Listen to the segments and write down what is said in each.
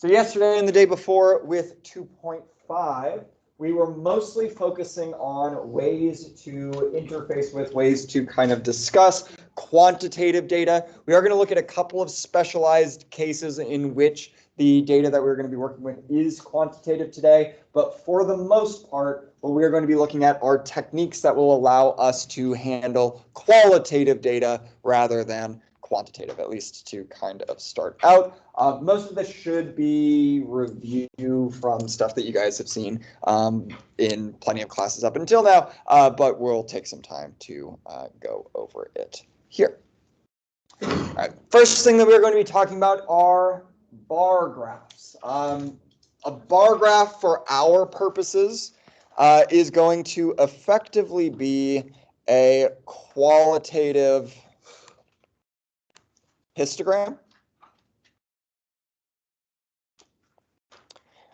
So yesterday and the day before with 2.5, we were mostly focusing on ways to interface with, ways to kind of discuss quantitative data. We are going to look at a couple of specialized cases in which the data that we're going to be working with is quantitative today, but for the most part, what we're going to be looking at are techniques that will allow us to handle qualitative data rather than quantitative, at least to kind of start out. Most of this should be review from stuff that you guys have seen in plenty of classes up until now, but we'll take some time to go over it here. All right, first thing that we're going to be talking about are bar graphs. A bar graph for our purposes is going to effectively be a qualitative histogram.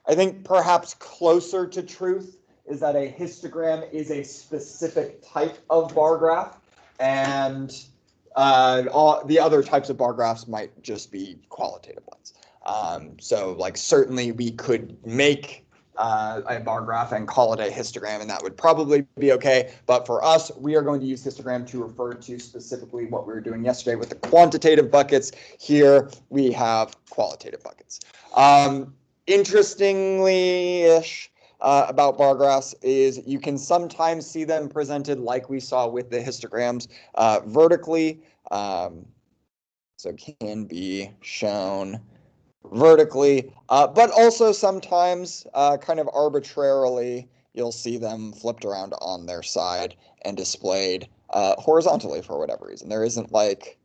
I think perhaps closer to truth is that a histogram is a specific type of bar graph, and all the other types of bar graphs might just be qualitative ones. So like certainly we could make a bar graph and call it a histogram, and that would probably be okay. But for us, we are going to use histogram to refer to specifically what we were doing yesterday with the quantitative buckets. Here we have qualitative buckets. Interestingly-ish about bar graphs is you can sometimes see them presented like we saw with the histograms vertically. So can be shown vertically, but also sometimes kind of arbitrarily, you'll see them flipped around on their side and displayed horizontally for whatever reason. There isn't like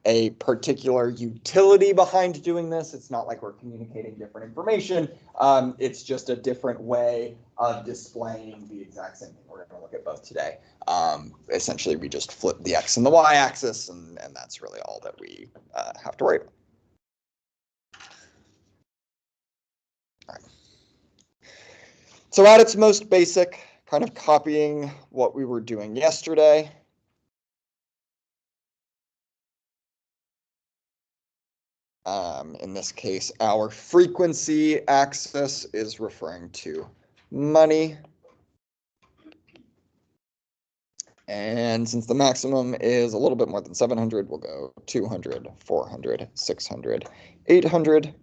a particular utility behind doing this. It's not like we're communicating different information. It's just a different way of displaying the exact same thing. We're going to look at both today. Essentially, we just flip the X and the Y axis, and that's really all that we have to worry about. All right. So at its most basic, kind of copying what we were doing yesterday. In this case, our frequency axis is referring to money. And since the maximum is a little bit more than 700, we'll go 200, 400, 600, 800.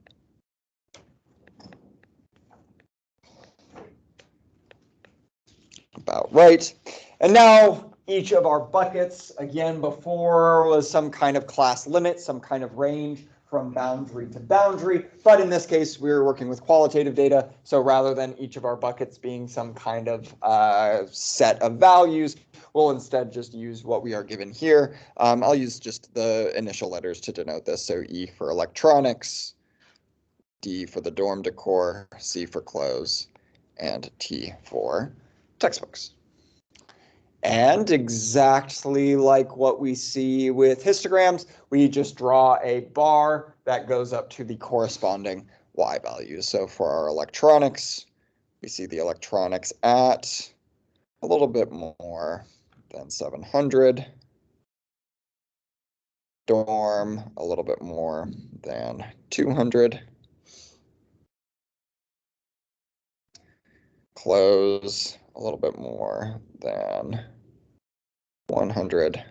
About right. And now each of our buckets, again, before was some kind of class limit, some kind of range from boundary to boundary, but in this case, we're working with qualitative data. So rather than each of our buckets being some kind of set of values, we'll instead just use what we are given here. I'll use just the initial letters to denote this. So E for electronics, D for the dorm decor, C for clothes, and T for textbooks. And exactly like what we see with histograms, we just draw a bar that goes up to the corresponding Y values. So for our electronics, we see the electronics at a little bit more than 700. Dorm, a little bit more than 200. Close, a little bit more than 100.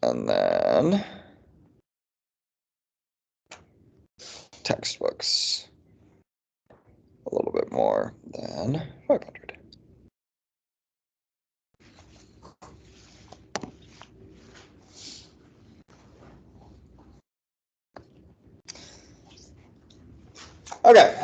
And then textbooks, a little bit more than 500. Okay,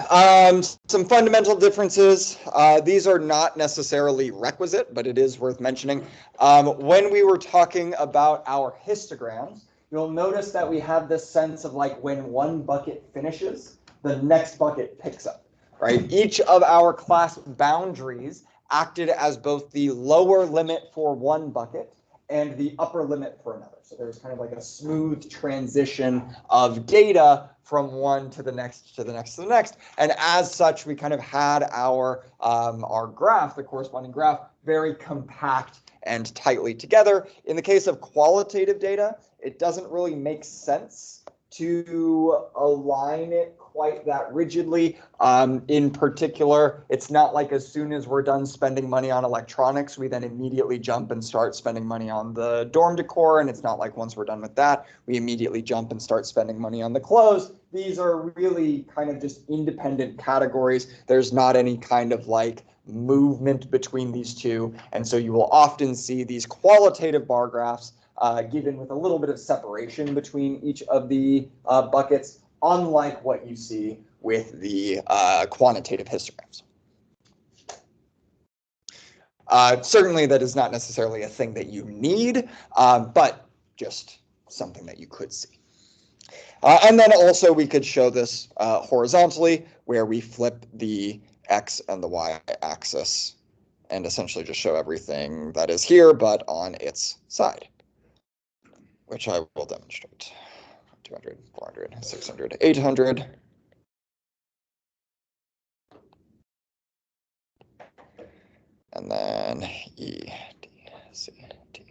some fundamental differences. These are not necessarily requisite, but it is worth mentioning. When we were talking about our histograms, you'll notice that we have this sense of like when one bucket finishes, the next bucket picks up, right? Each of our class boundaries acted as both the lower limit for one bucket and the upper limit for another. So there's kind of like a smooth transition of data from one to the next, to the next, to the next. And as such, we kind of had our graph, the corresponding graph, very compact and tightly together. In the case of qualitative data, it doesn't really make sense to align it quite that rigidly. In particular, it's not like as soon as we're done spending money on electronics, we then immediately jump and start spending money on the dorm decor. And it's not like once we're done with that, we immediately jump and start spending money on the clothes. These are really kind of just independent categories. There's not any kind of like movement between these two. And so you will often see these qualitative bar graphs given with a little bit of separation between each of the buckets, unlike what you see with the quantitative histograms. Certainly that is not necessarily a thing that you need, but just something that you could see. And then also we could show this horizontally, where we flip the X and the Y axis and essentially just show everything that is here, but on its side, which I will demonstrate. 200, 400, 600, 800. And then E, D, C, D.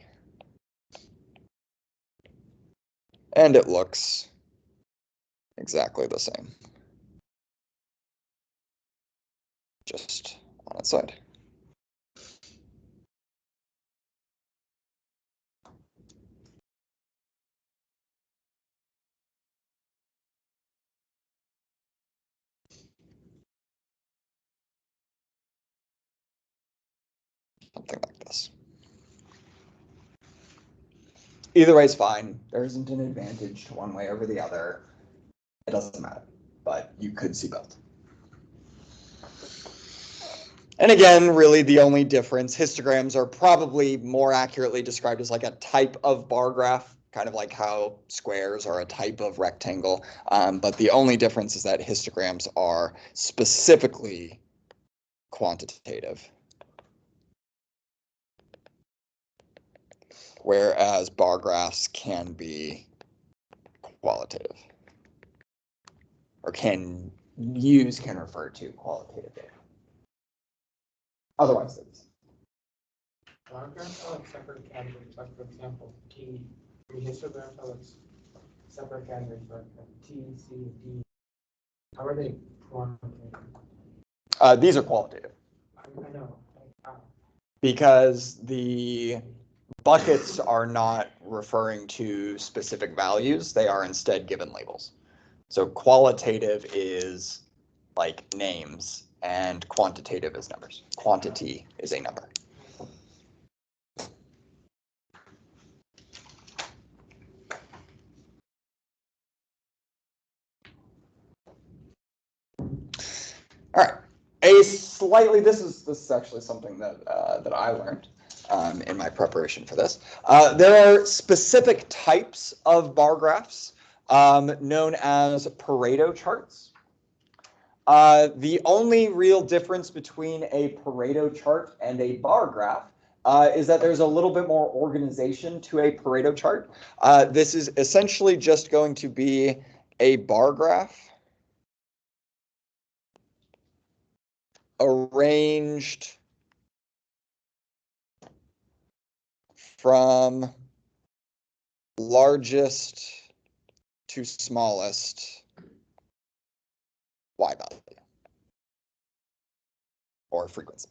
And it looks exactly the same, just on its side. Something like this. Either way is fine. There isn't an advantage to one way over the other. It doesn't matter, but you could see both. And again, really the only difference, histograms are probably more accurately described as like a type of bar graph, kind of like how squares are a type of rectangle. But the only difference is that histograms are specifically quantitative, whereas bar graphs can be qualitative, or can refer to qualitative data. Otherwise, it's bar graphs are like separate categories. Like for example, histograms are like separate categories, like T, C, D. How are they quantitative? These are qualitative. I know. Because the buckets are not referring to specific values, they are instead given labels. So qualitative is like names and quantitative is numbers. Quantity is a number. All right. This is actually something that that I learned in my preparation for this. There are specific types of bar graphs known as Pareto charts. The only real difference between a Pareto chart and a bar graph is that there's a little bit more organization to a Pareto chart. This is essentially just going to be a bar graph arranged from largest to smallest Y value or frequency.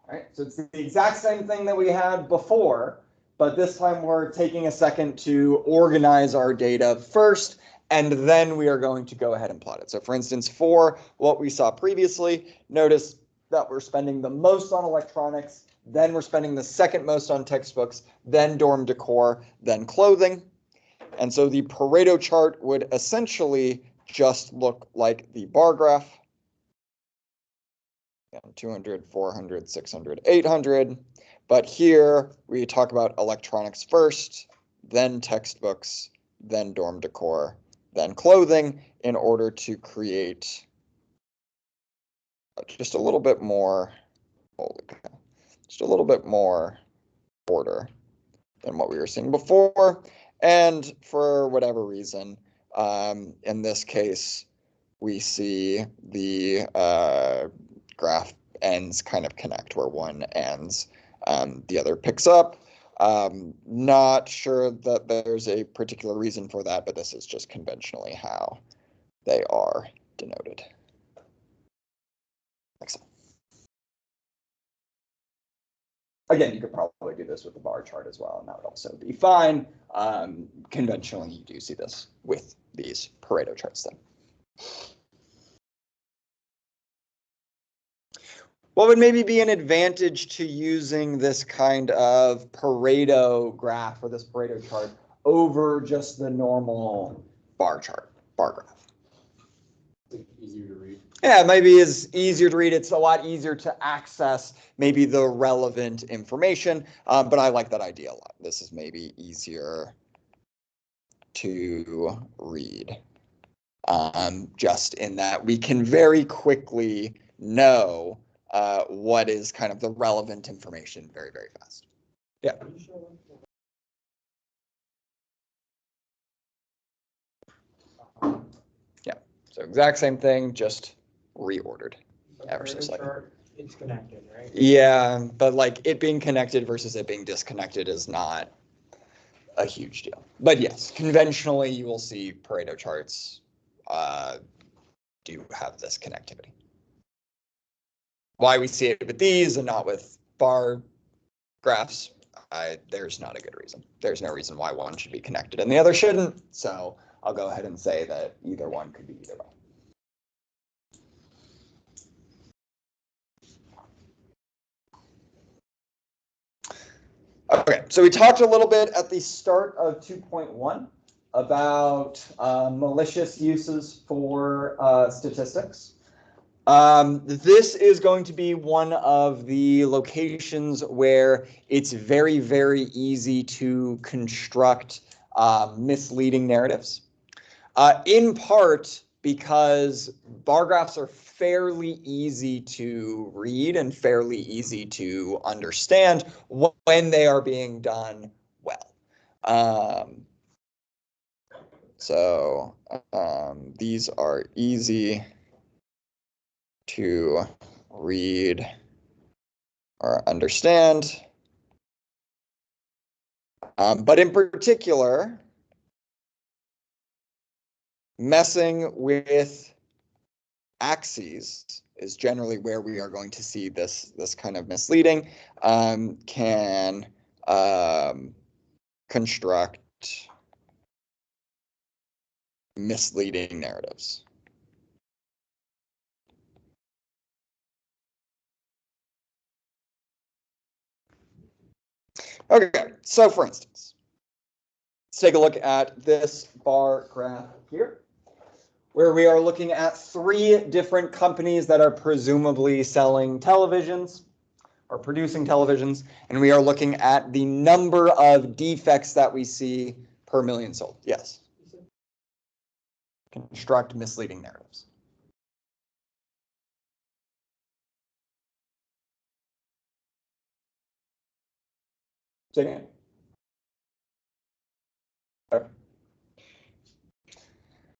All right, so it's the exact same thing that we had before, but this time we're taking a second to organize our data first, and then we are going to go ahead and plot it. So for instance, for what we saw previously, notice that we're spending the most on electronics, then we're spending the second most on textbooks, then dorm decor, then clothing. And so the Pareto chart would essentially just look like the bar graph. 200, 400, 600, 800. But here we talk about electronics first, then textbooks, then dorm decor, then clothing in order to create just a little bit more, just a little bit more order than what we were seeing before. And for whatever reason, in this case, we see the graph ends kind of connect where one ends, the other picks up. Not sure that there's a particular reason for that, but this is just conventionally how they are denoted. Excellent. Again, you could probably do this with the bar chart as well, and that would also be fine. Conventionally, you do see this with these Pareto charts then. What would maybe be an advantage to using this kind of Pareto graph or this Pareto chart over just the normal bar chart, bar graph? Easier to read. Yeah, maybe it's easier to read. It's a lot easier to access maybe the relevant information, but I like that idea a lot. This is maybe easier to read, just in that we can very quickly know what is kind of the relevant information very, very fast. Yeah. Yeah, so exact same thing, just reordered. Ever so slightly. It's connected, right? Yeah, but like it being connected versus it being disconnected is not a huge deal. But yes, conventionally you will see Pareto charts do have this connectivity. Why we see it with these and not with bar graphs, there's not a good reason. There's no reason why one should be connected and the other shouldn't. So I'll go ahead and say that either one could be either way. Okay, so we talked a little bit at the start of 2.1 about malicious uses for statistics. This is going to be one of the locations where it's very, very easy to construct misleading narratives. In part because bar graphs are fairly easy to read and fairly easy to understand when they are being done well. These are easy to read or understand. But in particular, messing with axes is generally where we are going to see this kind of misleading, can construct misleading narratives. Okay, so for instance, let's take a look at this bar graph here, where we are looking at 3 different companies that are presumably selling televisions or producing televisions, and we are looking at the number of defects that we see per million sold. Yes. Construct misleading narratives. Say again.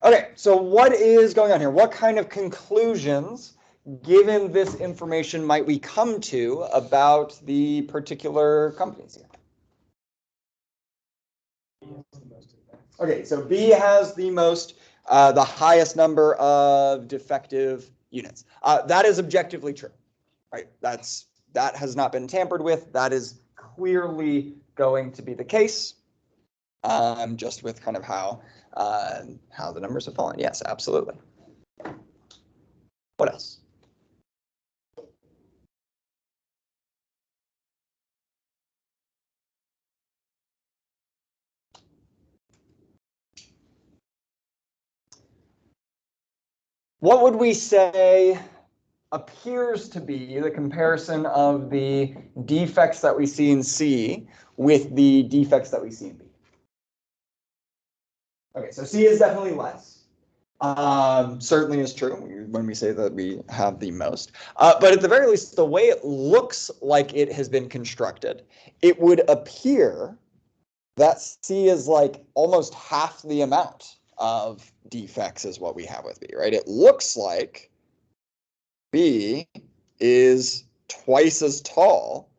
Okay, so what is going on here? What kind of conclusions, given this information, might we come to about the particular companies here? Okay, so B has the most, the highest number of defective units. That is objectively true, right? That has not been tampered with. That is clearly going to be the case, just with kind of how the numbers have fallen. Yes, absolutely. What else? What would we say appears to be the comparison of the defects that we see in C with the defects that we see in B? Okay, so C is definitely less. Certainly is true when we say that we have the most. But at the very least, the way it looks like it has been constructed, it would appear that C is like almost half the amount of defects is what we have with B, right? It looks like B is twice as tall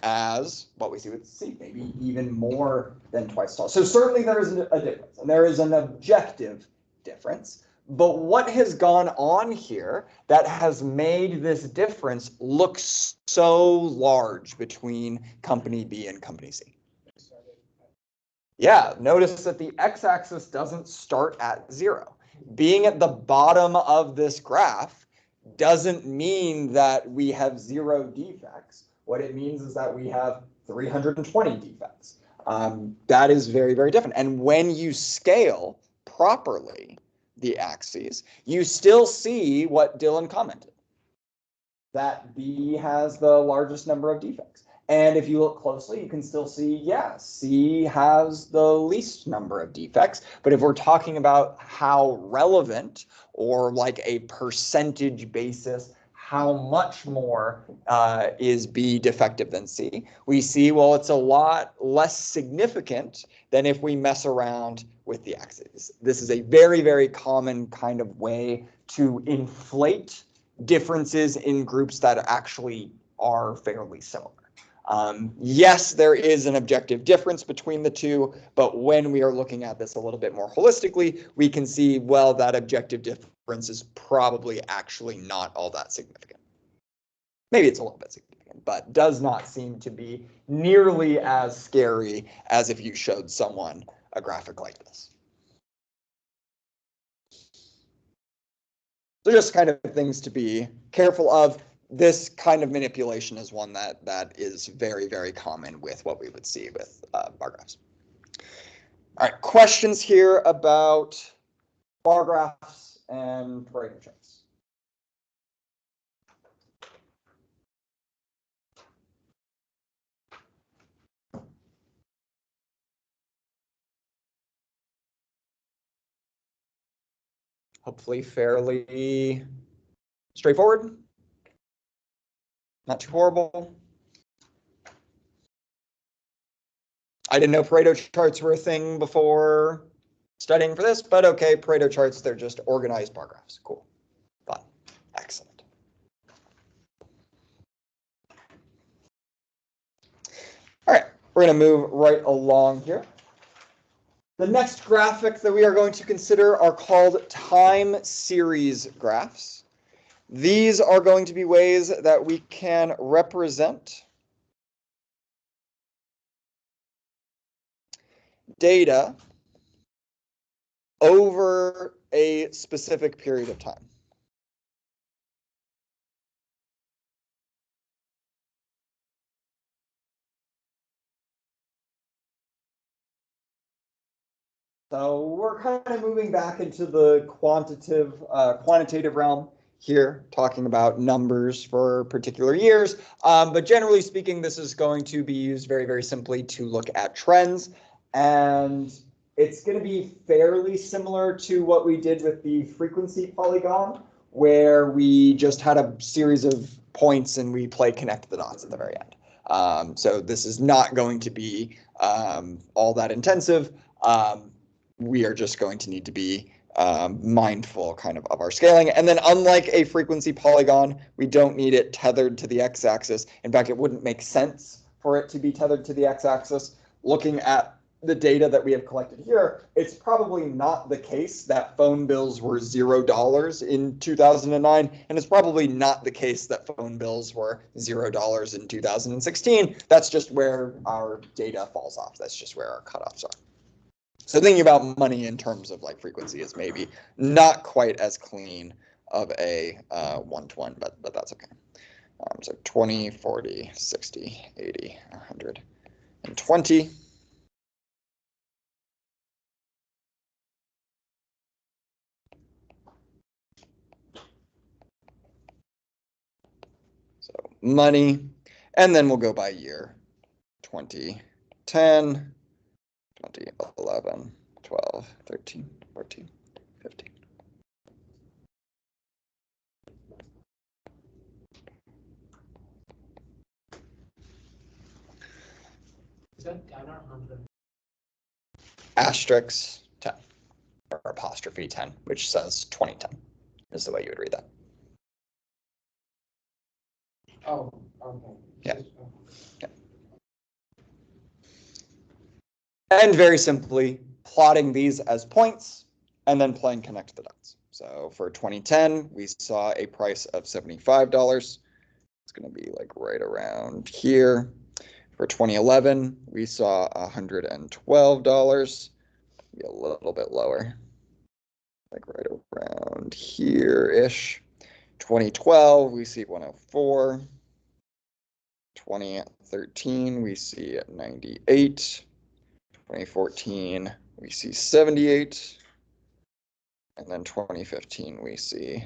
as what we see with C, maybe even more than twice as tall. So certainly there is a difference, and there is an objective difference. But what has gone on here that has made this difference look so large between company B and company C? Yeah, notice that the x-axis doesn't start at 0. Being at the bottom of this graph doesn't mean that we have 0 defects. What it means is that we have 320 defects. That is very, very different. And when you scale properly the axes, you still see what Dylan commented, that B has the largest number of defects. And if you look closely, you can still see, yeah, C has the least number of defects. But if we're talking about how relevant or like a percentage basis, how much more is B defective than C, we see, well, it's a lot less significant than if we mess around with the axes. This is a very, very common kind of way to inflate differences in groups that actually are fairly similar. Yes, there is an objective difference between the two, but when we are looking at this a little bit more holistically, we can see, well, that objective difference is probably actually not all that significant. Maybe it's a little bit significant, but does not seem to be nearly as scary as if you showed someone a graphic like this. So just kind of things to be careful of. This kind of manipulation is one that is very, very common with what we would see with bar graphs. All right, questions here about bar graphs and Pareto charts. Hopefully fairly straightforward. Not too horrible. I didn't know Pareto charts were a thing before studying for this, but okay, Pareto charts, they're just organized bar graphs. Cool. Fun. Excellent. All right, we're going to move right along here. The next graphic that we are going to consider are called time series graphs. These are going to be ways that we can represent data over a specific period of time. So we're kind of moving back into the quantitative realm here, talking about numbers for particular years. But generally speaking, this is going to be used very, very simply to look at trends. And it's going to be fairly similar to what we did with the frequency polygon, where we just had a series of points and we play connect the dots at the very end. So this is not going to be all that intensive. We are just going to need to be mindful kind of our scaling. And then unlike a frequency polygon, we don't need it tethered to the x-axis. In fact, it wouldn't make sense for it to be tethered to the x-axis. Looking at the data that we have collected here, it's probably not the case that phone bills were $0 in 2009, and it's probably not the case that phone bills were $0 in 2016. That's just where our data falls off. That's just where our cutoffs are. So thinking about money in terms of like frequency is maybe not quite as clean of a one-to-one, but that's okay. So 20, 40, 60, 80, 120. So money, and then we'll go by year. 2010. 2011, 12, 13, 14, 15. Is that 10 or 100? Asterisk 10, or apostrophe 10, which says 2010, is the way you would read that. Oh, okay. Yeah. Yeah. And very simply, plotting these as points and then playing connect the dots. So for 2010, we saw a price of $75. It's going to be like right around here. For 2011, we saw $112. Be a little bit lower, like right around here-ish. 2012, we see 104. 2013, we see 98. 2014, we see 78. And then 2015, we see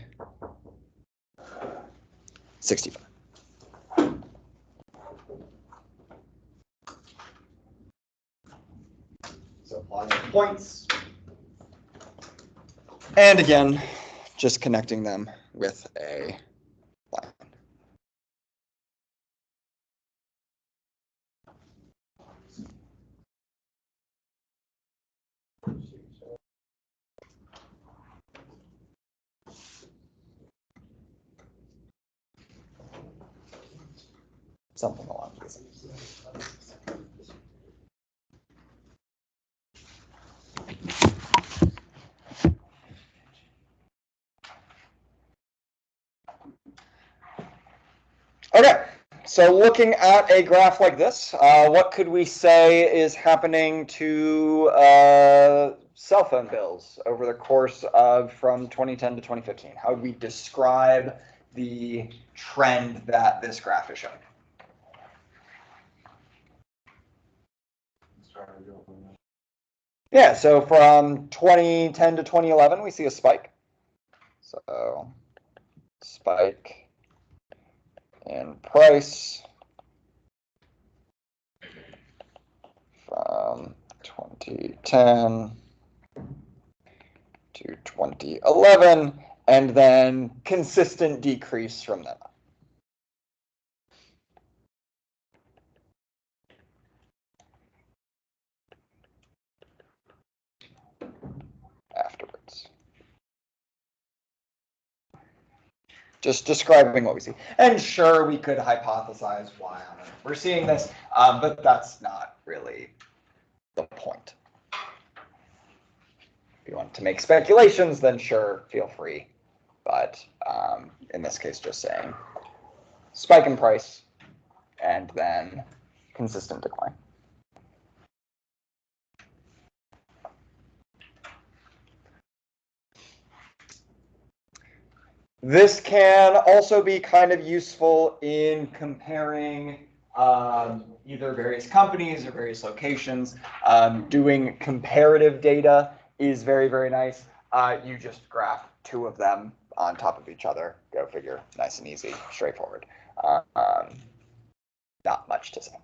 65. So plotting points. And again, just connecting them with a line. Something along these lines. Okay, so looking at a graph like this, what could we say is happening to cell phone bills over the course of from 2010 to 2015? How would we describe the trend that this graph is showing? Yeah, so from 2010 to 2011, we see a spike. So spike in price from 2010 to 2011, and then consistent decrease from then on. Afterwards. Just describing what we see. And sure, we could hypothesize why on earth we're seeing this, but that's not really the point. If you want to make speculations, then sure, feel free. But in this case, just saying spike in price and then consistent decline. This can also be kind of useful in comparing either various companies or various locations. Doing comparative data is very, very nice. You just graph two of them on top of each other. Go figure. Nice and easy, straightforward. Not much to say.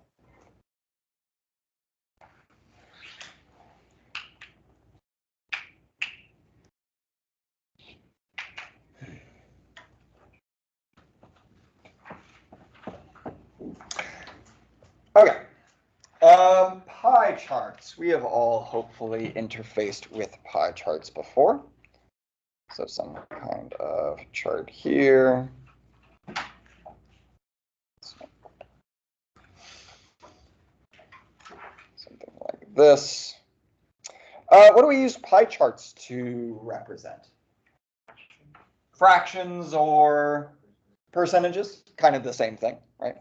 Okay. Pie charts. We have all hopefully interfaced with pie charts before. So some kind of chart here. Something like this. What do we use pie charts to represent? Fractions or percentages? Kind of the same thing, right?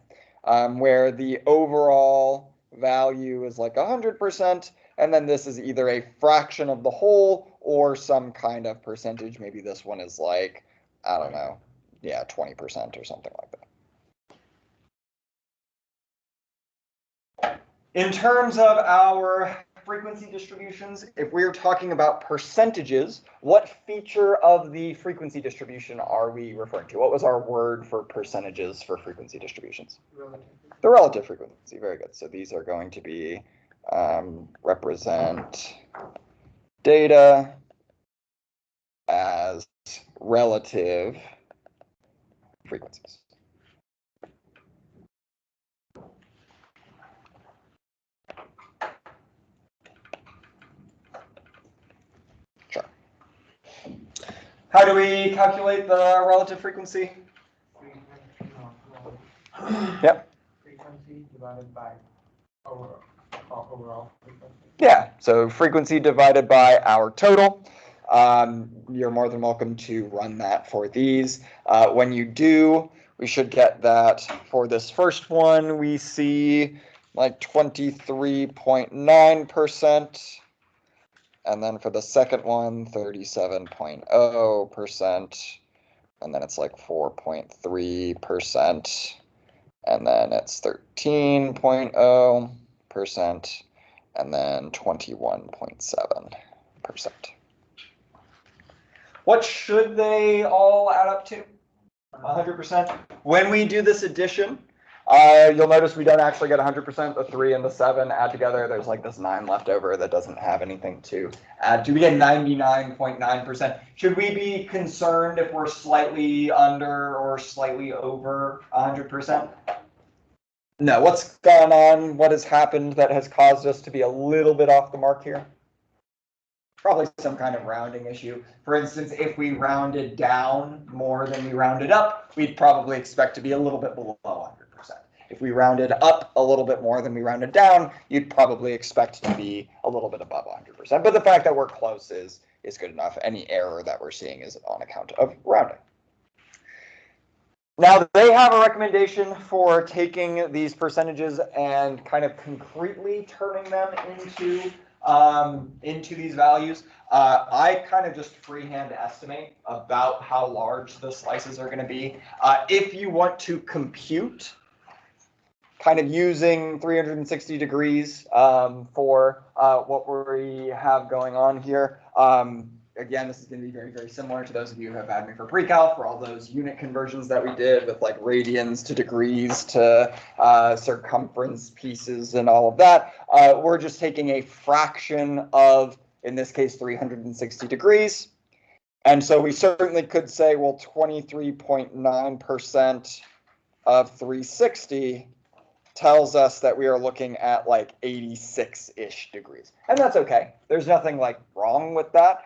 Where the overall value is like 100%, and then this is either a fraction of the whole or some kind of percentage. Maybe this one is like, I don't know, yeah, 20% or something like that. In terms of our frequency distributions, if we're talking about percentages, what feature of the frequency distribution are we referring to? What was our word for percentages for frequency distributions? Relative. The relative frequency, very good. So these are going to be represent data as relative frequencies. Sure. How do we calculate the relative frequency? Frequency, Yep. Frequency divided by over overall. Yeah, so frequency divided by our total. You're more than welcome to run that for these. When you do, we should get that for this first one, we see like 23.9%. And then for the second one, 37.0%. And then it's like 4.3%. And then it's 13.0%. And then 21.7%. What should they all add up to? 100%. When we do this addition, you'll notice we don't actually get 100%. The 3 and the 7 add together. There's like this 9 left over that doesn't have anything to add to. We get 99.9%. Should we be concerned if we're slightly under or slightly over 100%? No. What's gone on? What has happened that has caused us to be a little bit off the mark here? Probably some kind of rounding issue. For instance, if we rounded down more than we rounded up, we'd probably expect to be a little bit below 100%. If we rounded up a little bit more than we rounded down, you'd probably expect to be a little bit above 100%. But the fact that we're close is good enough. Any error that we're seeing is on account of rounding. Now, they have a recommendation for taking these percentages and kind of concretely turning them into these values. I kind of just freehand estimate about how large the slices are going to be. If you want to compute, kind of using 360 degrees for what we have going on here. Again, this is going to be very, very similar to those of you who have had me for pre-cal, for all those unit conversions that we did with like radians to degrees to circumference pieces and all of that. We're just taking a fraction of, in this case, 360 degrees. And so we certainly could say, well, 23.9% of 360 tells us that we are looking at like 86-ish degrees. And that's okay. There's nothing like wrong with that.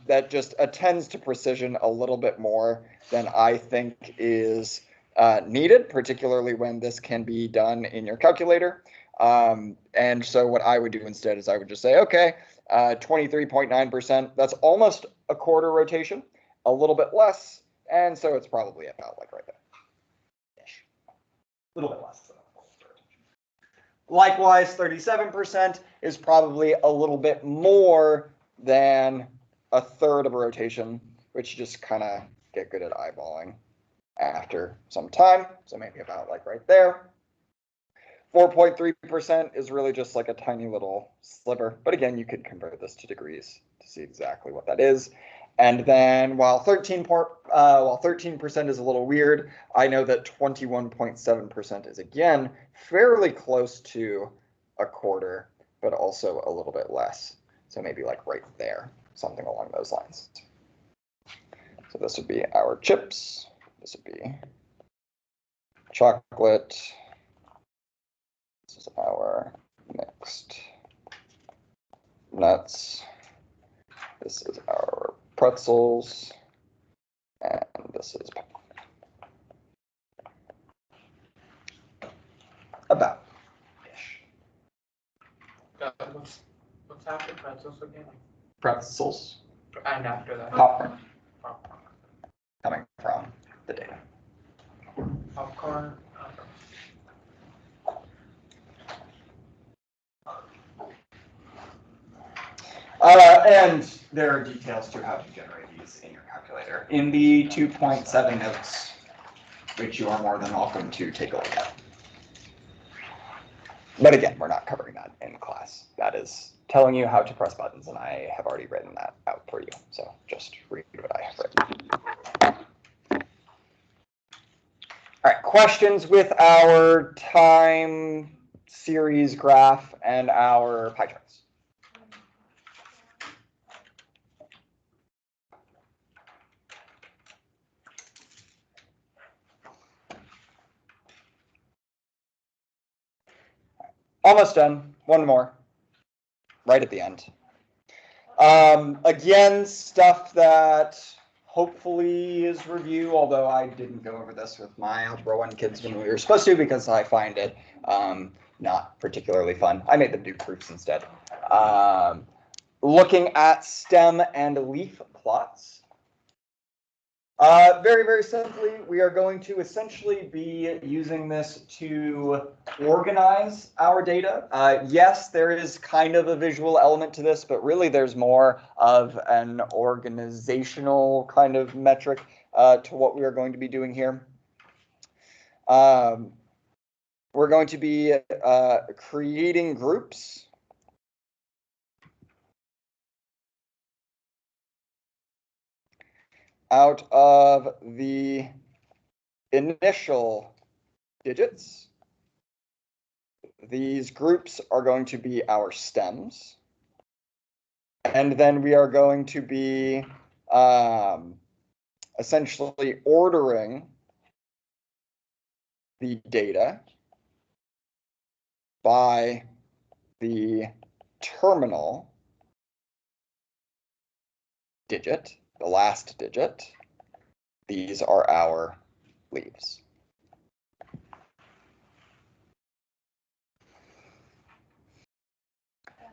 That just attends to precision a little bit more than I think is needed, particularly when this can be done in your calculator. And so what I would do instead is I would just say, okay, 23.9%, that's almost a quarter rotation, a little bit less, and so it's probably about like right there. Ish. A little bit less than a quarter rotation. Likewise, 37% is probably a little bit more than a third of a rotation, which you just kind of get good at eyeballing after some time. So maybe about like right there. 4.3% is really just like a tiny little sliver. But again, you could convert this to degrees to see exactly what that is. And then while 13% is a little weird, I know that 21.7% is again fairly close to a quarter, but also a little bit less. So maybe like right there, something along those lines. So this would be our chips. This would be chocolate. This is our mixed nuts. This is our pretzels. And this is about ish. What's after pretzels again? Pretzels. And after that? Popcorn. Coming from the data. Popcorn. And there are details to how to generate these in your calculator in the 2.7 notes, which you are more than welcome to take a look at. But again, we're not covering that in class. That is telling you how to press buttons, and I have already written that out for you. So just read what I have written. All right, questions with our time series graph and our pie charts? Almost done. One more. Right at the end. Again, stuff that hopefully is review, although I didn't go over this with my Algebra 1 kids when we were supposed to because I find it not particularly fun. I made them do proofs instead. Looking at stem and leaf plots. Very, very simply, we are going to essentially be using this to organize our data. Yes, there is kind of a visual element to this, but really there's more of an organizational kind of metric to what we are going to be doing here. We're going to be creating groups. Out of the initial digits, these groups are going to be our stems. And then we are going to be essentially ordering the data by the terminal digit, the last digit. These are our leaves.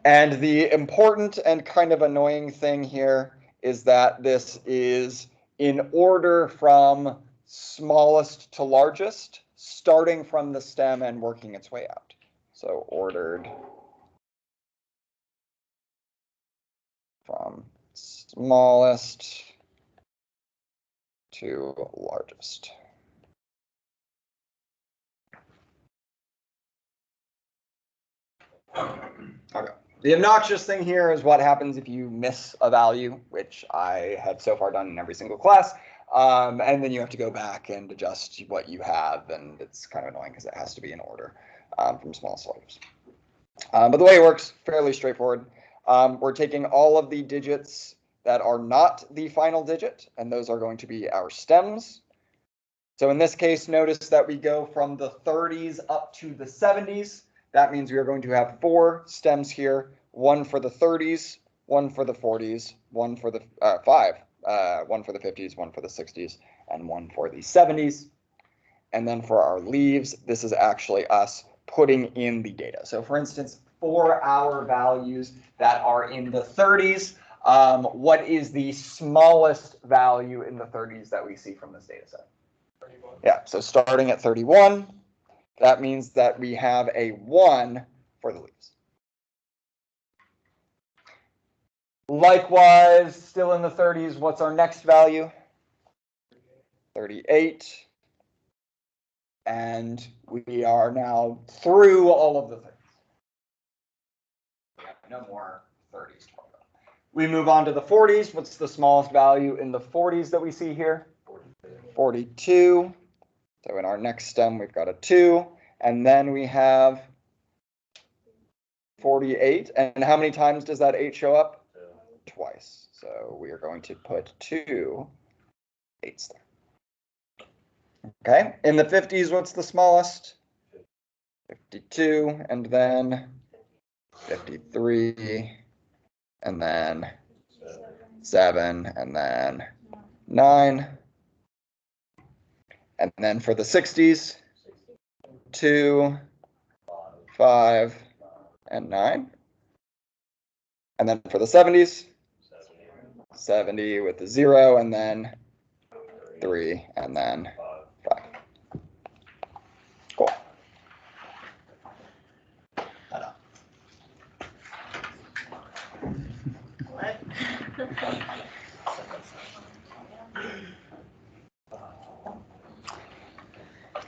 And the important and kind of annoying thing here is that this is in order from smallest to largest, starting from the stem and working its way out. So ordered from smallest to largest. Okay. The obnoxious thing here is what happens if you miss a value, which I have so far done in every single class. And then you have to go back and adjust what you have, and it's kind of annoying because it has to be in order from smallest to largest. But the way it works, fairly straightforward. We're taking all of the digits that are not the final digit, and those are going to be our stems. So in this case, notice that we go from the 30s up to the 70s. That means we are going to have 4 stems here, one for the 30s, one for the 40s, one for the 5, one for the 50s, one for the 60s, and one for the 70s. And then for our leaves, this is actually us putting in the data. So for instance, for our values that are in the 30s, what is the smallest value in the 30s that we see from this data set? 31. Yeah, so starting at 31, that means that we have a 1 for the leaves. Likewise, still in the 30s, what's our next value? 38. And we are now through all of the things. We have no more 30s. We move on to the 40s. What's the smallest value in the 40s that we see here? 42. So in our next stem, we've got a 2. And then we have 48. And how many times does that 8 show up? Twice. So we are going to put 2 8s there. Okay. In the 50s, what's the smallest? 52. And then 53. And then 7. And then 9. And then for the 60s, 2, 5, and 9. And then for the 70s, 70 with the 0, and then 3, and then 5. Cool. What?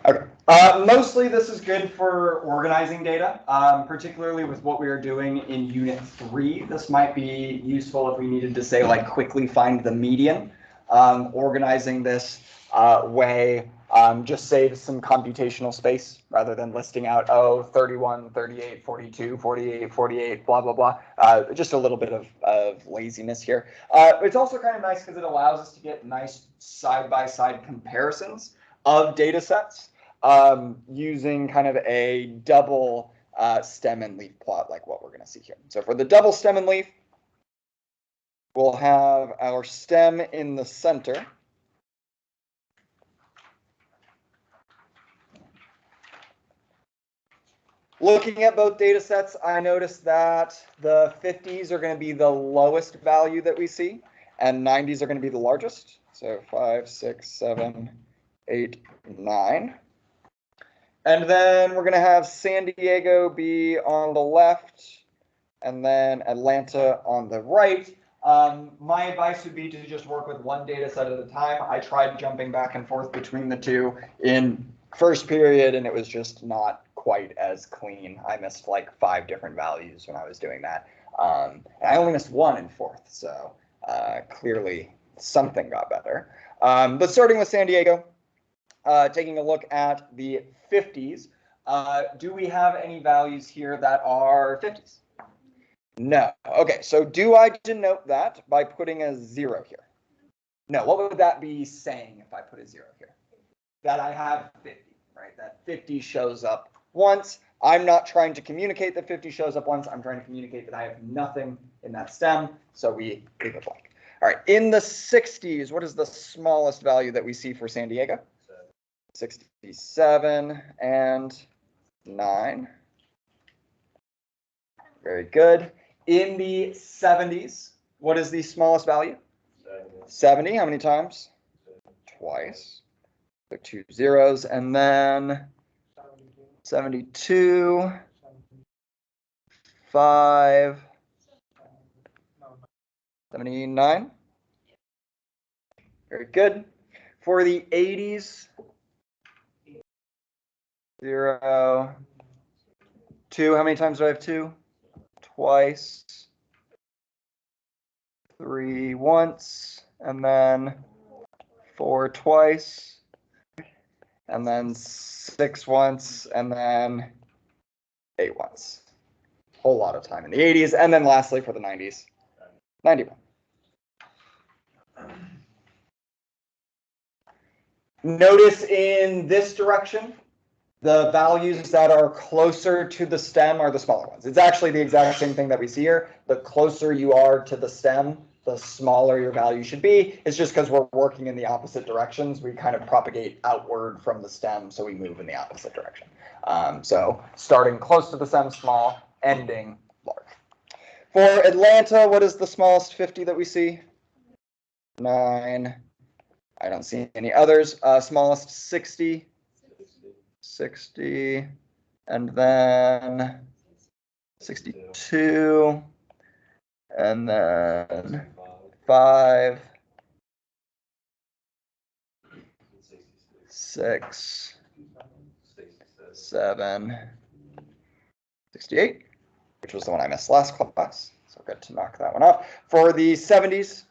Okay. Mostly this is good for organizing data, particularly with what we are doing in Unit 3. This might be useful if we needed to say, like, quickly find the median. Organizing this way just saves some computational space rather than listing out, 31, 38, 42, 48, 48, blah, blah, blah. Just a little bit of laziness here. It's also kind of nice because it allows us to get nice side-by-side comparisons of data sets using kind of a double stem and leaf plot like what we're going to see here. So for the double stem and leaf, we'll have our stem in the center. Looking at both data sets, I noticed that the 50s are going to be the lowest value that we see, and 90s are going to be the largest. So 5, 6, 7, 8, 9. And then we're going to have San Diego be on the left, and then Atlanta on the right. My advice would be to just work with one data set at a time. I tried jumping back and forth between the two in first period, and it was just not quite as clean. I missed like 5 different values when I was doing that. I only missed 1 in fourth, so clearly something got better. But starting with San Diego, taking a look at the 50s, do we have any values here that are 50s? No. Okay, so do I denote that by putting a 0 here? No, what would that be saying if I put a 0 here? That I have 50, right? That 50 shows up once. I'm not trying to communicate that 50 shows up once. I'm trying to communicate that I have nothing in that stem, so we leave it blank. All right, in the 60s, what is the smallest value that we see for San Diego? 67 and 9. Very good. In the 70s, what is the smallest value? 70. How many times? Twice. So 2 zeros. And then 72, 5, 79. Very good. For the 80s, 0, 2. How many times do I have 2? Twice. 3 once, and then 4 twice, and then 6 once, and then 8 once. Whole lot of time in the 80s, and then lastly for the 90s, 91. Notice in this direction, the values that are closer to the stem are the smaller ones. It's actually the exact same thing that we see here. The closer you are to the stem, the smaller your value should be. It's just because we're working in the opposite directions. We kind of propagate outward from the stem, so we move in the opposite direction. So starting close to the stem, small, ending large. For Atlanta, what is the smallest 50 that we see? 9. I don't see any others. Smallest 60. 60, and then 62, and then 5, 6, 7, 68, which was the one I missed last class, so good to knock that one off. For the 70s,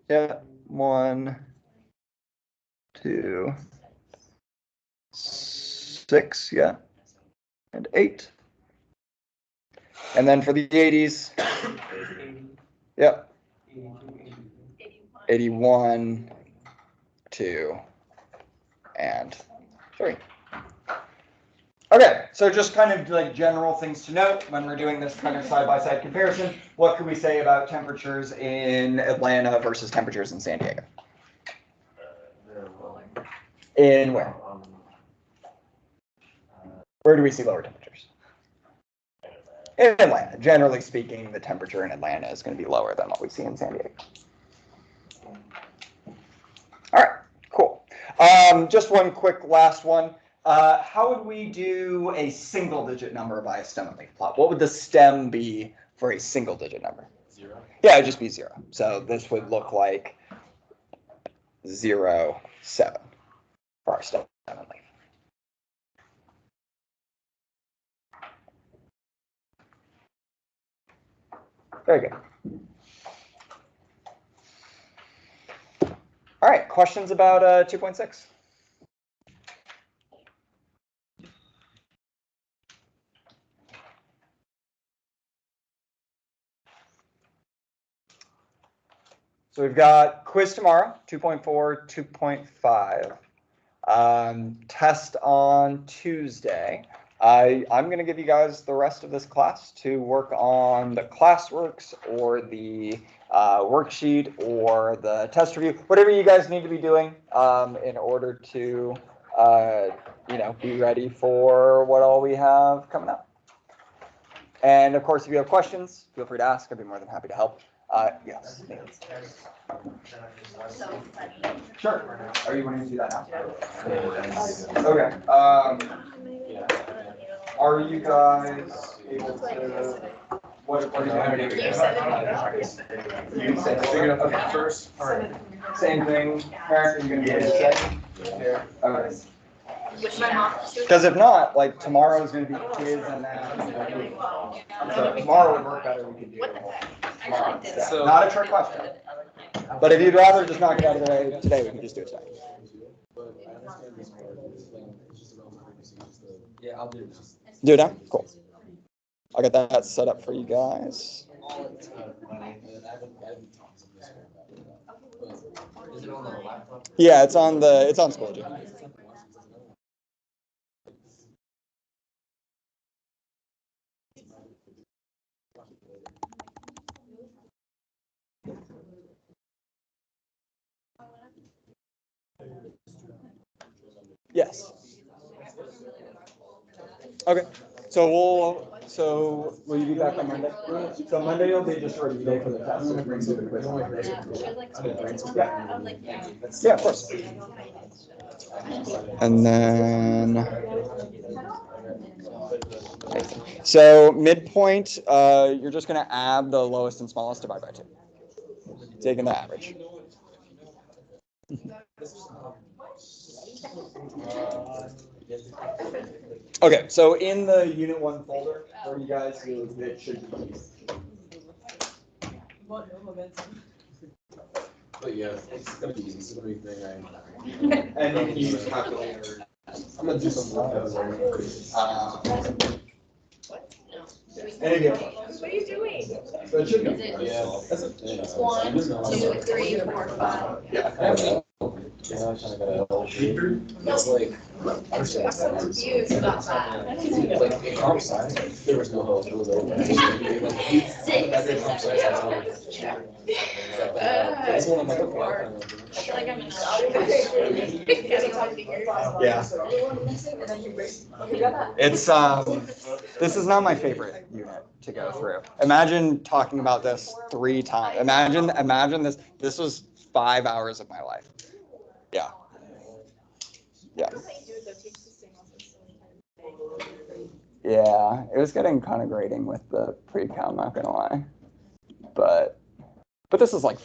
yeah, 1, 2, 6, yeah, and 8. And then for the 80s, yep, 81, 2, and 3. Okay, so just kind of like general things to note when we're doing this kind of side-by-side comparison. What could we say about temperatures in Atlanta versus temperatures in San Diego? In where? Where do we see lower temperatures? In Atlanta. Generally speaking, the temperature in Atlanta is going to be lower than what we see in San Diego. All right, cool. Just one quick last one. How would we do a single-digit number by a stem and leaf plot? What would the stem be for a single-digit number? 0. Yeah, it'd just be 0. So this would look like 0, 7 for our stem and leaf. Very good. All right, questions about 2.6? So we've got quiz tomorrow, 2.4, 2.5. Test on Tuesday. I'm going to give you guys the rest of this class to work on the classworks or the worksheet or the test review, whatever you guys need to be doing in order to be ready for what all we have coming up. And of course, if you have questions, feel free to ask. I'd be more than happy to help. Yes. Sure. Are you wanting to do that now? Okay. Are you guys able to? What are you going to do? You said okay. First. All right. Same thing. Parent, are you going to be able to say? Yeah. Okay. Because if not, like tomorrow's going to be kids and then. So tomorrow would work better. We could do tomorrow. Yeah. Not a trick question. But if you'd rather just knock it out of the way today, we can just do it today. Yeah, I'll do it. Do it now? Cool. I'll get that set up for you guys. Is it on the laptop? Yeah, it's on Schoology. Yes. Okay. So will you be back on Monday? So Monday will be just a review day for the test. So it brings you the quiz on Monday. Yeah, of course. And then, so midpoint, you're just going to add the lowest and smallest, divide by 2. Taking the average. Okay, so in the Unit 1 folder where you guys do, it should be. But yeah, it's gonna be easy. It's gonna be very And you can use calculator. I'm gonna do some And again, What are you doing? so it should go. Yeah. 1, 2, 3, 4, 5. Yeah. Yeah, I kinda gotta. It's like. I'm confused about that. Like in comp science, there was no help. It was over. That's one of my I feel like I'm in a getting my fingers. Yeah. It's this is not my favorite unit to go through. Imagine talking about this 3 times. Imagine this. This was 5 hours of my life. Yeah. Yeah. Yeah, it was getting kind of grating with the pre-cal, not gonna lie. But this is like